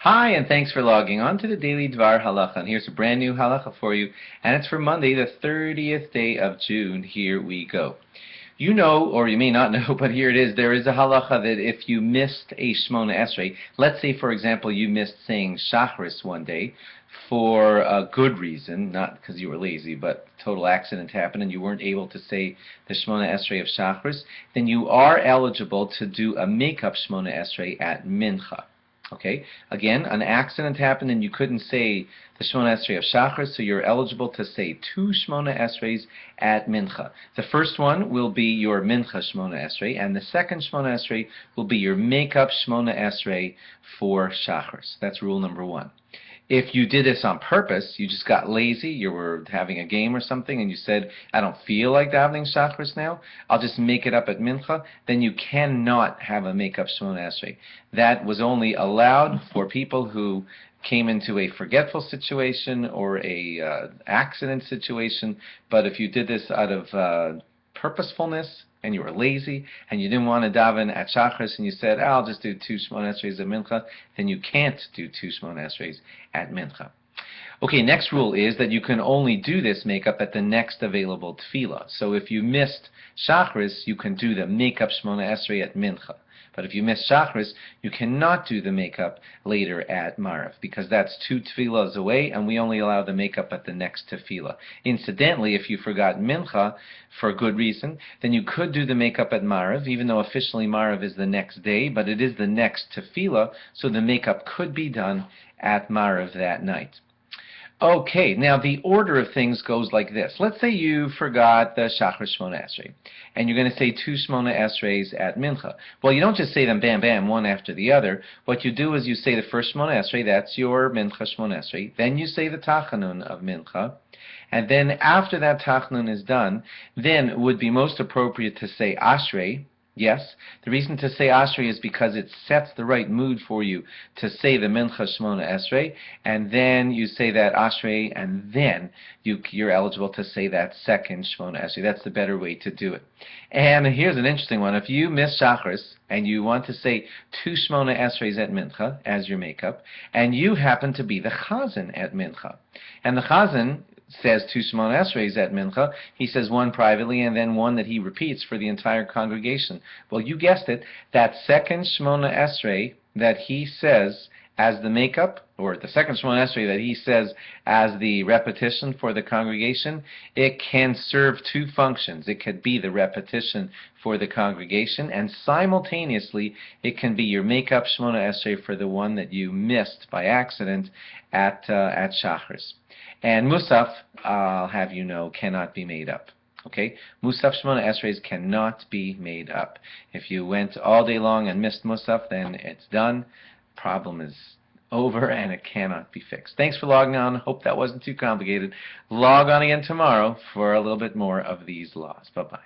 Hi, and thanks for logging on to the Daily DVAR Halacha. And here's a brand new halacha for you, and it's for Monday, the 30th day of June. Here we go. You know, or you may not know, but here it is. There is a halacha that if you missed a Shmoneh Esrai, let's say, for example, you missed saying Shachris one day for a good reason, not because you were lazy, but total accident happened and you weren't able to say the Shmoneh Esrai of Shachris, then you are eligible to do a makeup Shmoneh Esrai at Mincha. Okay, again, an accident happened and you couldn't say the Shmoneh Esrai of Shachris, so you're eligible to say two Shmoneh Esrais at Mincha. The first one will be your Mincha Shmoneh Esrai, and the second Shmoneh Esrai will be your makeup Shmoneh Esrai for Shachris. That's rule number one. If you did this on purpose, you just got lazy, you were having a game or something, and you said, I don't feel like davening Shachris now, I'll just make it up at Mincha, then you cannot have a make-up Shmoneh Esrai. That was only allowed for people who came into a forgetful situation or a accident situation, but if you did this out of purposefulness, and you were lazy, and you didn't want to daven at Shachris, and you said, I'll just do two Shmoneh Esrais at Mincha, then you can't do two Shmoneh Esrais at Mincha. Okay, next rule is that you can only do this makeup at the next available tefillah. So if you missed Shachris, you can do the makeup Shmoneh Esrai at Mincha. But if you miss Shachris, you cannot do the makeup later at Marav, because that's two tefillahs away, and we only allow the makeup at the next tefillah. Incidentally, if you forgot Mincha for a good reason, then you could do the makeup at Marav, even though officially Marav is the next day, but it is the next tefillah, so the makeup could be done at Marav that night. Okay, now the order of things goes like this. Let's say you forgot the Shachris Shmoneh Esrai, and you're going to say two Shmoneh Esrais at Mincha. Well, you don't just say them bam bam, one after the other. What you do is you say the first Shmoneh Esrai, that's your Mincha Shmoneh Esrai. Then you say the Tachanun of Mincha. And then after that Tachanun is done, then it would be most appropriate to say Ashrei. Yes, the reason to say Ashrei is because it sets the right mood for you to say the Mincha Shmoneh Esrai, and then you say that Ashrei, and then you're eligible to say that second Shmoneh Esrai. That's the better way to do it. And here's an interesting one. If you miss Shachris, and you want to say two Shmoneh Esrais at Mincha as your makeup, and you happen to be the Chazan at Mincha, and the Chazan says two Shmoneh Esrais at Mincha, he says one privately and then one that he repeats for the entire congregation. Well, you guessed it, that second Shmoneh Esrai that he says as the makeup, or the second Shmoneh Esrai that he says as the repetition for the congregation, it can serve two functions. It could be the repetition for the congregation, and simultaneously it can be your makeup Shmoneh Esrai for the one that you missed by accident at Shachris. And Musaf, I'll have you know, cannot be made up. Okay? Musaf Shmoneh Esrais cannot be made up. If you went all day long and missed Musaf, then it's done. Problem is over and it cannot be fixed. Thanks for logging on. Hope that wasn't too complicated. Log on again tomorrow for a little bit more of these laws. Bye-bye.